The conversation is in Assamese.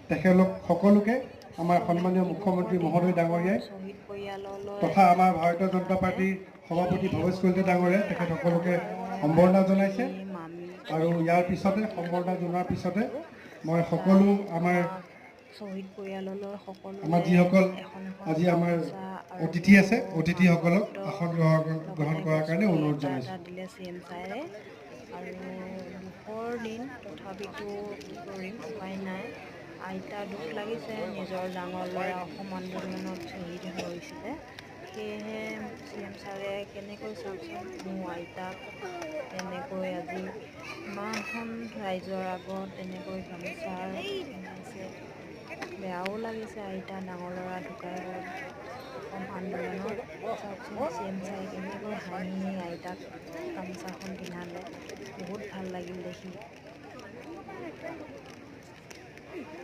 তেখেতলোক সকলোকে আমাৰ সন্মানীয় মুখ্যমন্ত্ৰী মহোদয় ডাঙৰীয়াই তথা আমাৰ ভাৰতীয় জনতা পাৰ্টীৰ সভাপতি ভৱেশ কলিতা ডাঙৰীয়াই তেখেত সকলোকে সম্বৰ্ধনা জনাইছে আৰু ইয়াৰ পিছতে সম্বৰ্ধনা জনোৱাৰ পিছতে মই সকলো আমাৰ যিসকল আজি আমাৰ অতিথি আছে অতিথিসকলক আসন গ্ৰহণ কৰাৰ কাৰণে অনুৰোধ জনাইছোঁ। আৰু দুখৰ দিন তথাপিতো কি কৰিম উপায় নাই। আইতা দুখ লাগিছে, নিজৰ ডাঙৰ ল'ৰা অসম আন্দোলনত শ্বহীদ হৈছিলে। সেয়েহে CM ছাৰে কেনেকৈ চাওকচোন মোৰ আইতাক তেনেকৈ আজি ইমানখন ৰাইজৰ আগত তেনেকৈ গামোচা পিন্ধাইছে। বেয়াও লাগিছে, আইতা ডাঙৰ ল'ৰা ঢুকাই গ'ল অসম আন্দোলনত। চাওকচোন CM ছাৰে কেনেকৈ হাঁহি আইতাক গামোচাখন পিন্ধালে, বহুত ভাল লাগিল দেখি।